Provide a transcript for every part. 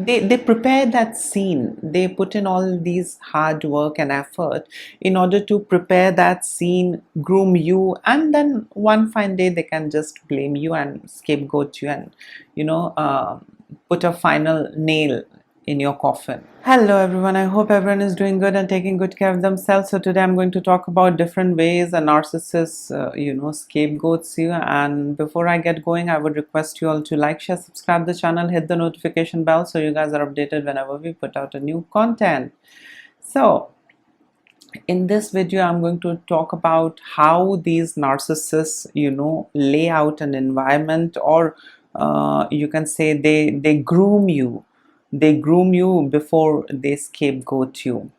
they prepare that scene. They put in all these hard work and effort in order to prepare that scene, groom you, and then one fine day they can just blame you and scapegoat you and put a final nail in your coffin. Hello everyone, I hope everyone is doing good and taking good care of themselves. So today I'm going to talk about different ways a narcissist scapegoats you. And before I get going, I would request you all to like, share, subscribe the channel, hit the notification bell so you guys are updated whenever we put out a new content. So in this video I'm going to talk about how these narcissists lay out an environment, or you can say they groom you. They groom you before they scapegoat you.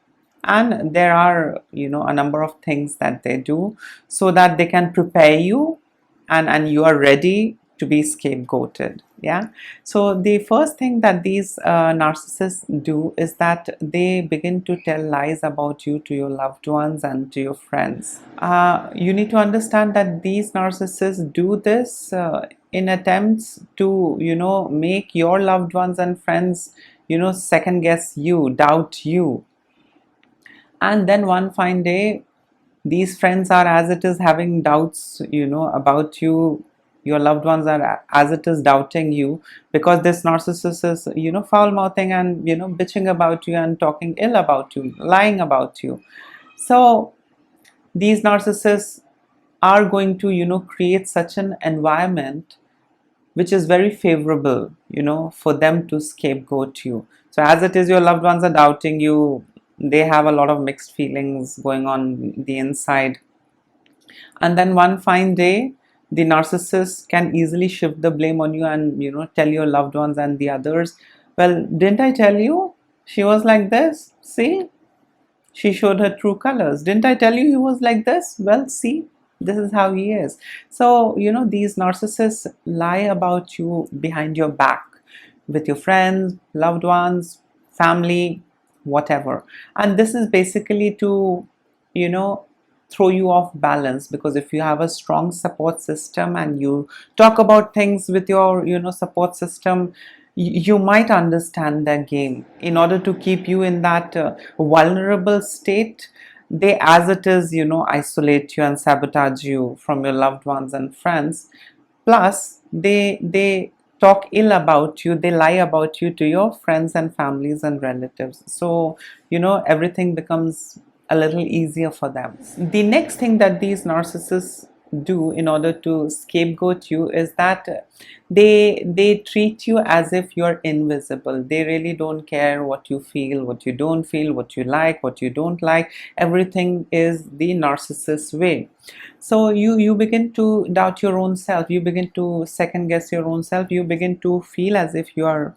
And there are a number of things that they do so that they can prepare you, and you are ready to be scapegoated. Yeah. So the first thing that these narcissists do is that they begin to tell lies about you to your loved ones and to your friends. You need to understand that these narcissists do this in attempts to make your loved ones and friends second guess you, doubt you. And then one fine day these friends are as it is having doubts about you. Your loved ones are as it is doubting you, because this narcissist is foul mouthing and bitching about you and talking ill about you, lying about you. So these narcissists are going to create such an environment which is very favorable for them to scapegoat you. So as it is, your loved ones are doubting you, they have a lot of mixed feelings going on the inside, and then one fine day the narcissist can easily shift the blame on you and tell your loved ones and the others, well, didn't I tell you she was like this? See, she showed her true colors. Didn't I tell you he was like this? Well, see, this is how he is. So these narcissists lie about you behind your back with your friends, loved ones, family, whatever. And this is basically to throw you off balance, because if you have a strong support system and you talk about things with your support system, you might understand their game. In order to keep you in that vulnerable state, they as it is isolate you and sabotage you from your loved ones and friends. Plus they talk ill about you, they lie about you to your friends and families and relatives. So everything becomes a little easier for them. The next thing that these narcissists do in order to scapegoat you is that they treat you as if you're invisible. They really don't care what you feel, what you don't feel, what you like, what you don't like. Everything is the narcissist's way. So you begin to doubt your own self, you begin to second guess your own self, you begin to feel as if you are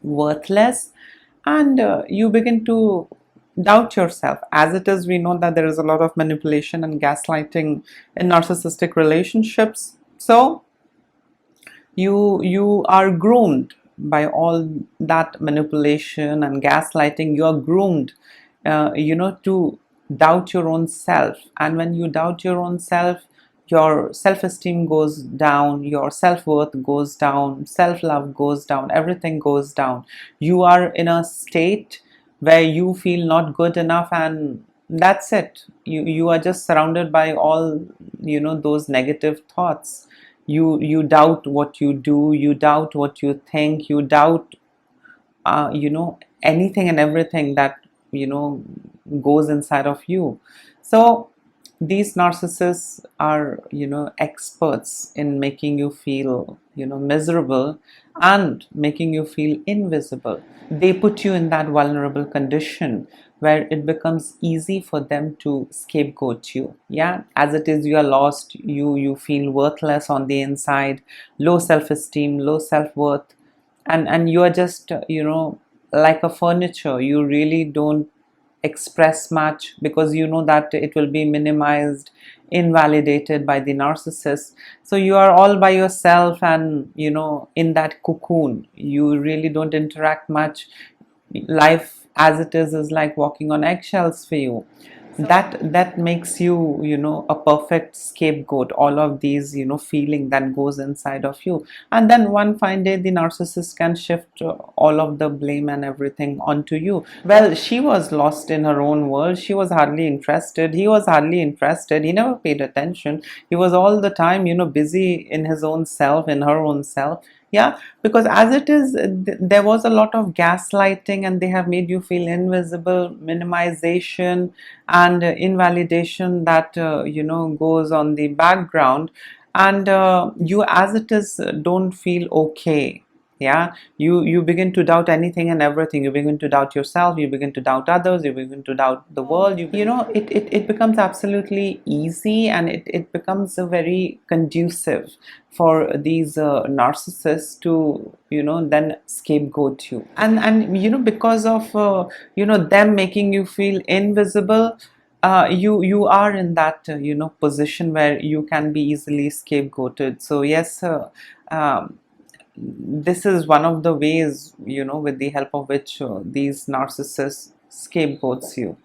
worthless, and you begin to doubt yourself. As it is, we know that there is a lot of manipulation and gaslighting in narcissistic relationships. So you are groomed by all that manipulation and gaslighting. You are groomed to doubt your own self. And when you doubt your own self, your self-esteem goes down, your self-worth goes down, self-love goes down, everything goes down. You are in a state where you feel not good enough, and that's it. You are just surrounded by all those negative thoughts. You doubt what you do, you doubt what you think, you doubt anything and everything that goes inside of you. So these narcissists are experts in making you feel miserable and making you feel invisible. They put you in that vulnerable condition where it becomes easy for them to scapegoat you. Yeah, as it is, you are lost, you feel worthless on the inside, low self-esteem, low self-worth, and you are just like a furniture. You really don't express much, because you know that it will be minimized, invalidated by the narcissist. So you are all by yourself, and in that cocoon, you really don't interact much. Life as it is like walking on eggshells for you. That makes you, a perfect scapegoat, all of these, feeling that goes inside of you. And then one fine day the narcissist can shift all of the blame and everything onto you. Well, she was lost in her own world. She was hardly interested. He was hardly interested. He never paid attention. He was all the time, busy in his own self, in her own self. Yeah, because as it is, there was a lot of gaslighting, and they have made you feel invisible, minimization, and invalidation that goes on the background, and you, as it is, don't feel okay. Yeah, you begin to doubt anything and everything. You begin to doubt yourself, you begin to doubt others, you begin to doubt the world. It becomes absolutely easy, and it becomes a very conducive for these narcissists to then scapegoat you. And because of them making you feel invisible, you are in that position where you can be easily scapegoated. So yes, this is one of the ways, with the help of which these narcissists scapegoats you.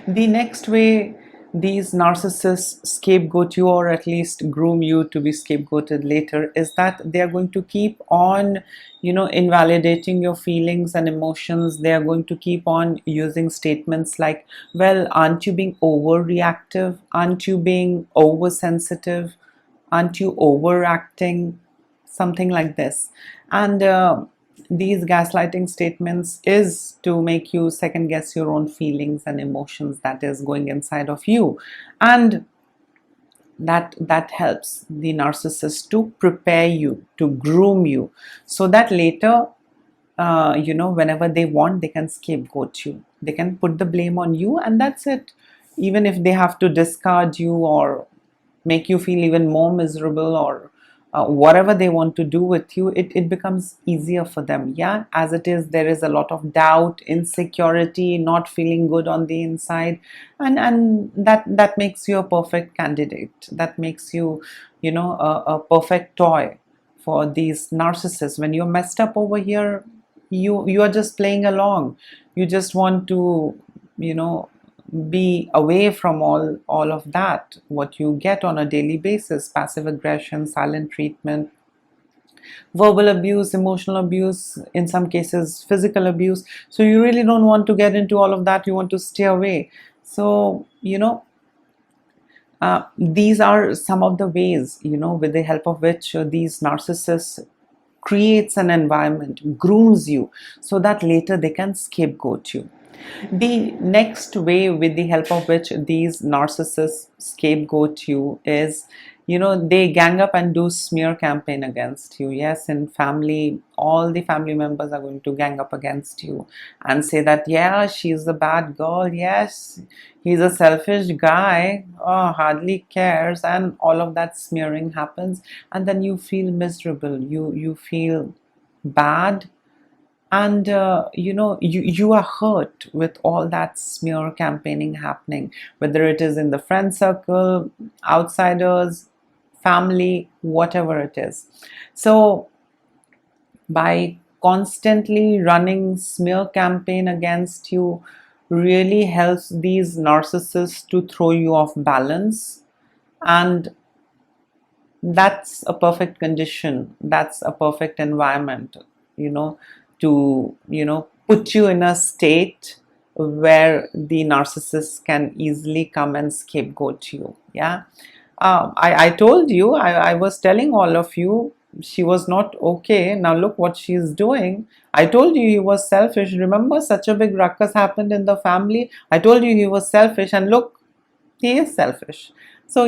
The next way these narcissists scapegoat you, or at least groom you to be scapegoated later, is that they are going to keep on invalidating your feelings and emotions. They are going to keep on using statements like, well, aren't you being overreactive, aren't you being oversensitive, aren't you overacting, something like this. And these gaslighting statements is to make you second guess your own feelings and emotions that is going inside of you. And that helps the narcissist to prepare you, to groom you, so that later whenever they want, they can scapegoat you, they can put the blame on you, and that's it. Even if they have to discard you or make you feel even more miserable, or whatever they want to do with you, it becomes easier for them. Yeah, as it is, there is a lot of doubt, insecurity, not feeling good on the inside, and that makes you a perfect candidate. That makes you a perfect toy for these narcissists. When you're messed up over here, you are just playing along. You just want to be away from all of that, what you get on a daily basis: passive aggression, silent treatment, verbal abuse, emotional abuse, in some cases physical abuse. So you really don't want to get into all of that. You want to stay away. So these are some of the ways, with the help of which these narcissists creates an environment, grooms you, so that later they can scapegoat you. The next way with the help of which these narcissists scapegoat you is, they gang up and do smear campaign against you. Yes, in family, all the family members are going to gang up against you and say that, yeah, she's a bad girl. Yes, he's a selfish guy. Oh, hardly cares. And all of that smearing happens. And then you feel miserable. You feel bad. And you are hurt with all that smear campaigning happening, whether it is in the friend circle, outsiders, family, whatever it is. So by constantly running smear campaign against you really helps these narcissists to throw you off balance. And that's a perfect condition, that's a perfect environment, to put you in a state where the narcissist can easily come and scapegoat you. Yeah, I told you, I was telling all of you, she was not okay. Now look what she's doing. I told you he was selfish. Remember, such a big ruckus happened in the family. I told you he was selfish, and look, he is selfish. So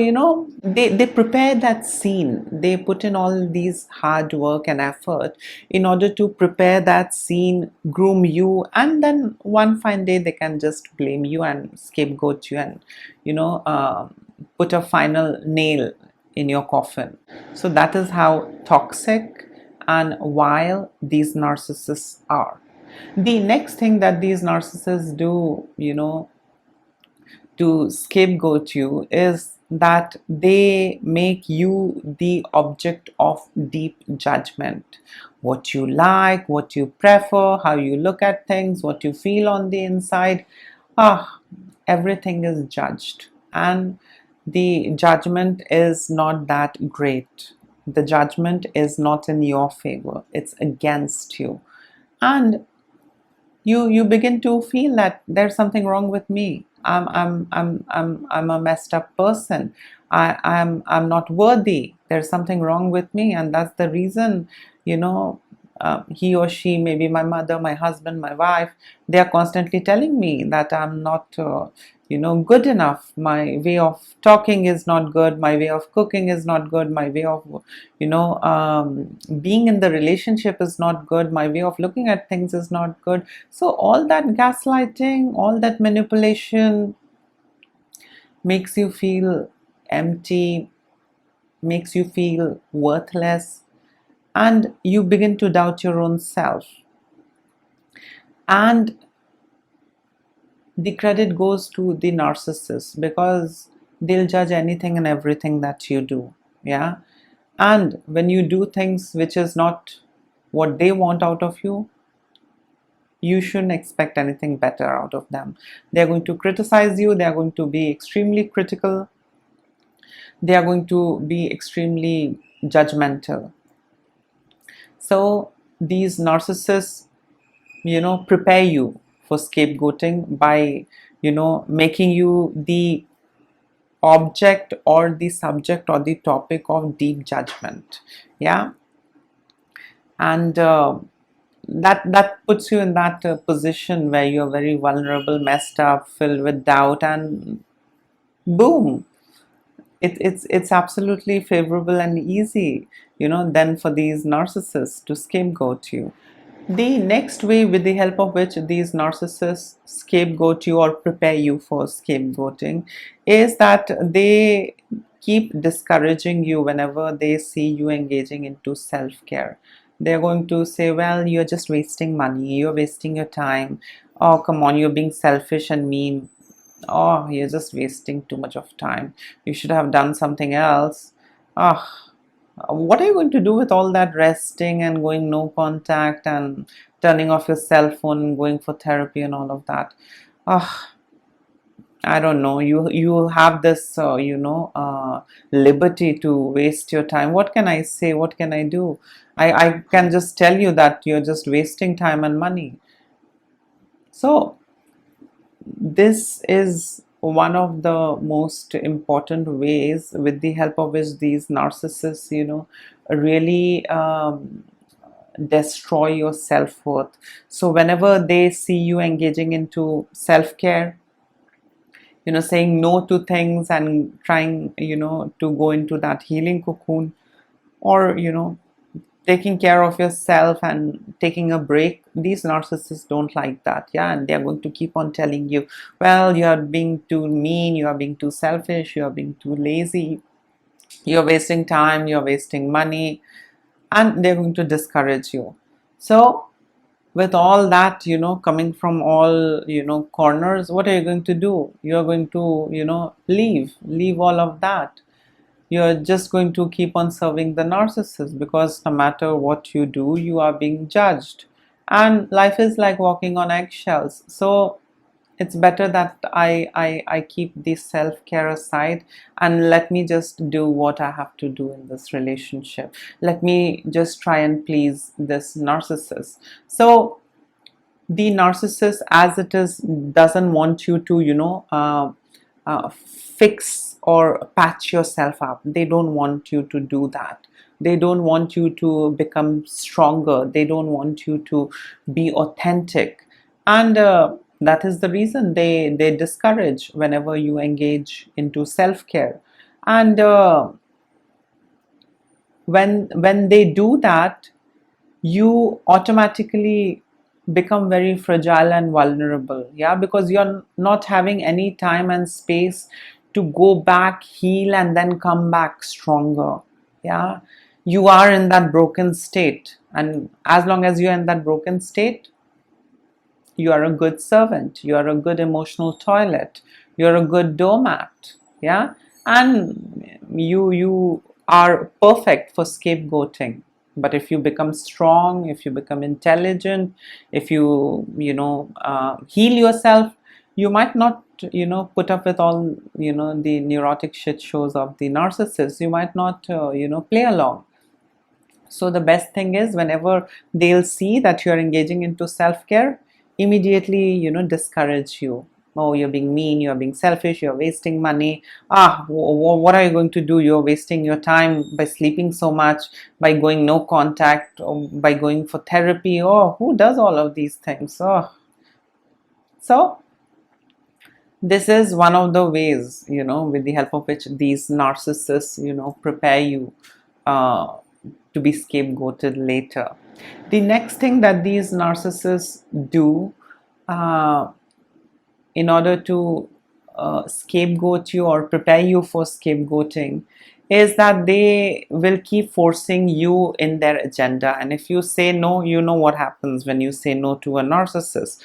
they prepare that scene. They put in all these hard work and effort in order to prepare that scene, groom you, and then one fine day they can just blame you and scapegoat you, and put a final nail in your coffin. So that is how toxic and vile these narcissists are. The next thing that these narcissists do, to scapegoat you, is that they make you the object of deep judgment. What you like, what you prefer, how you look at things, what you feel on the inside. Ah, everything is judged, and the judgment is not that great. The judgment is not in your favor, it's against you. And you begin to feel that there's something wrong with me. I'm a messed up person. I'm not worthy. There's something wrong with me, and that's the reason, you know, he or she, maybe my mother, my husband, my wife, they are constantly telling me that I'm not, good enough. My way of talking is not good. My way of cooking is not good. My way of, being in the relationship is not good. My way of looking at things is not good. So all that gaslighting, all that manipulation makes you feel empty, makes you feel worthless, and you begin to doubt your own self. And the credit goes to the narcissist, because they'll judge anything and everything that you do. Yeah. And when you do things which is not what they want out of you, you shouldn't expect anything better out of them. They're going to criticize you, they're going to be extremely critical, they are going to be extremely judgmental. So these narcissists, prepare you for scapegoating by, making you the object or the subject or the topic of deep judgment. Yeah. And that puts you in that position where you're very vulnerable, messed up, filled with doubt, and boom, it's absolutely favorable and easy, then for these narcissists to scapegoat you. The next way with the help of which these narcissists scapegoat you or prepare you for scapegoating is that they keep discouraging you whenever they see you engaging into self-care. They're going to say, well, you're just wasting money, you're wasting your time. Oh, come on, you're being selfish and mean. Oh, you're just wasting too much of time. You should have done something else. Oh, what are you going to do with all that resting and going no contact and turning off your cell phone and going for therapy and all of that? I don't know. You have this liberty to waste your time. What can I say? What can I do? I can just tell you that you're just wasting time and money. So this is one of the most important ways with the help of which these narcissists, really destroy your self-worth. So whenever they see you engaging into self-care, saying no to things and trying, to go into that healing cocoon, or, taking care of yourself and taking a break, these narcissists don't like that. Yeah. And they're going to keep on telling you, well, you are being too mean, you are being too selfish, you are being too lazy, you're wasting time, you're wasting money, and they're going to discourage you. So with all that, coming from all, corners, what are you going to do? You're going to, leave all of that. You're just going to keep on serving the narcissist, because no matter what you do, you are being judged, and life is like walking on eggshells. So it's better that I keep this self-care aside, and let me just do what I have to do in this relationship. Let me just try and please this narcissist. So the narcissist, as it is, doesn't want you to fix or patch yourself up. They don't want you to do that. They don't want you to become stronger. They don't want you to be authentic. And that is the reason they discourage whenever you engage into self-care. And when they do that, you automatically become very fragile and vulnerable. Yeah, because you're not having any time and space to go back, heal, and then come back stronger. Yeah, you are in that broken state, and as long as you're in that broken state, you are a good servant, you are a good emotional toilet, you're a good doormat. Yeah, and you are perfect for scapegoating. But if you become strong, if you become intelligent, if you heal yourself, you might not put up with all the neurotic shit shows of the narcissist. You might not play along. So the best thing is, whenever they'll see that you're engaging into self-care, immediately discourage you. Oh, you're being mean, you're being selfish, you're wasting money. What are you going to do? You're wasting your time by sleeping so much, by going no contact, or by going for therapy. Oh, who does all of these things? Oh. So this is one of the ways, with the help of which these narcissists, prepare you to be scapegoated later. The next thing that these narcissists do in order to scapegoat you or prepare you for scapegoating is that they will keep forcing you in their agenda. And if you say no, you know what happens when you say no to a narcissist.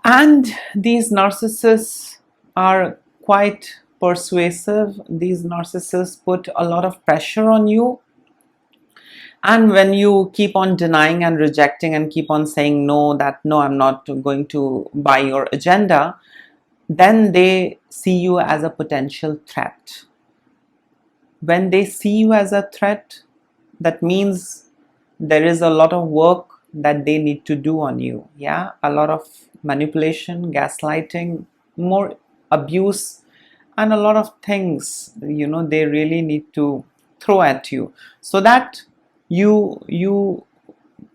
And these narcissists are quite persuasive. These narcissists put a lot of pressure on you. And when you keep on denying and rejecting and keep on saying no, that no, I'm not going to buy your agenda, then they see you as a potential threat. When they see you as a threat, that means there is a lot of work that they need to do on you. Yeah, a lot of manipulation, gaslighting, more abuse, and a lot of things they really need to throw at you, so that you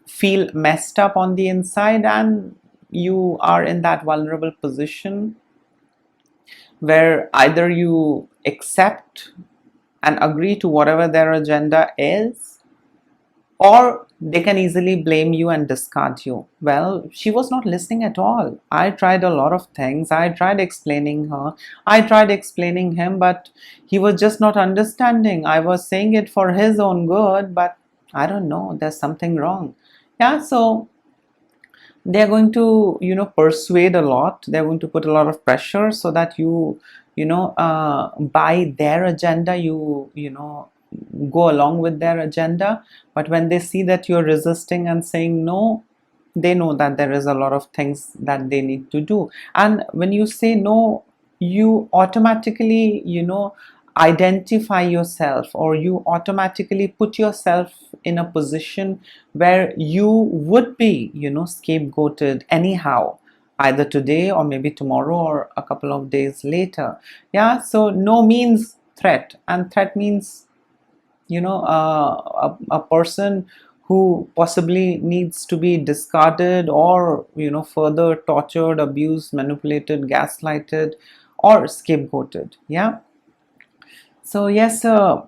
feel messed up on the inside, and you are in that vulnerable position where either you accept and agree to whatever their agenda is, or they can easily blame you and discard you. Well, she was not listening at all. I tried a lot of things. I tried explaining her. I tried explaining him, but he was just not understanding. I was saying it for his own good, but I don't know, there's something wrong. Yeah, so they're going to, persuade a lot. They're going to put a lot of pressure so that you by their agenda, you go along with their agenda. But when they see that you're resisting and saying no, they know that there is a lot of things that they need to do. And when you say no, you automatically identify yourself, or you automatically put yourself in a position where you would be scapegoated anyhow, either today or maybe tomorrow or a couple of days later. Yeah, so no means threat, and threat means a person who possibly needs to be discarded, or further tortured, abused, manipulated, gaslighted, or scapegoated. Yeah. So yes,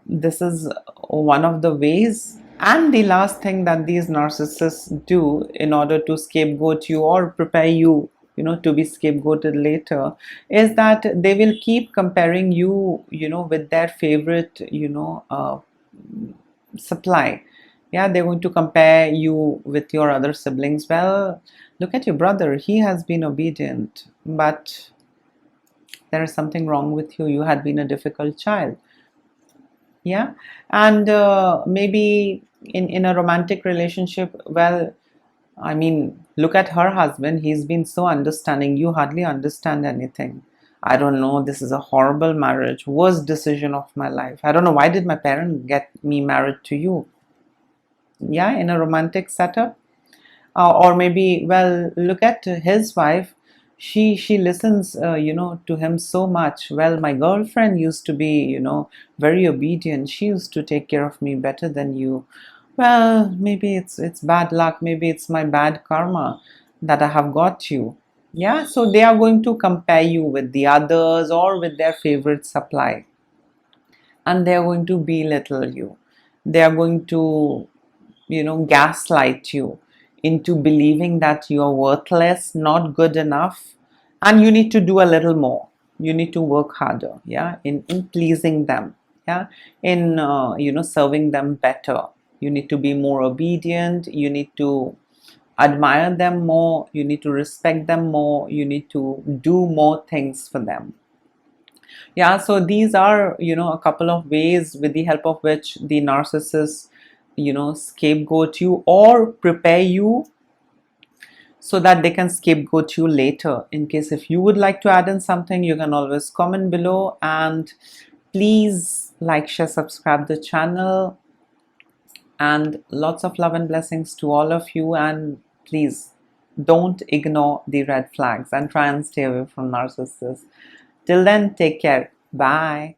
this is one of the ways. And the last thing that these narcissists do in order to scapegoat you or prepare you to be scapegoated later, is that they will keep comparing you with their favorite supply. Yeah, they're going to compare you with your other siblings. Well, look at your brother, he has been obedient, but there is something wrong with you. You had been a difficult child. Yeah. And maybe in a romantic relationship, well, I mean, look at her husband. He's been so understanding. You hardly understand anything. I don't know, this is a horrible marriage, worst decision of my life. I don't know, why did my parents get me married to you? Yeah, in a romantic setup. Or maybe, well, look at his wife. She listens to him so much. Well, my girlfriend used to be very obedient. She used to take care of me better than you. Well, maybe it's bad luck. Maybe it's my bad karma that I have got you. Yeah, so they are going to compare you with the others or with their favorite supply, and they are going to belittle you. They are going to gaslight you into believing that you are worthless, not good enough, and you need to do a little more. You need to work harder, yeah, in pleasing them, yeah, in serving them better. You need to be more obedient. You need to admire them more. You need to respect them more. You need to do more things for them. Yeah, so these are a couple of ways with the help of which the narcissists scapegoat you or prepare you so that they can scapegoat you later. In case if you would like to add in something, you can always comment below, and please like, share, subscribe the channel, and lots of love and blessings to all of you. And please don't ignore the red flags and try and stay away from narcissists. Till then, take care. Bye.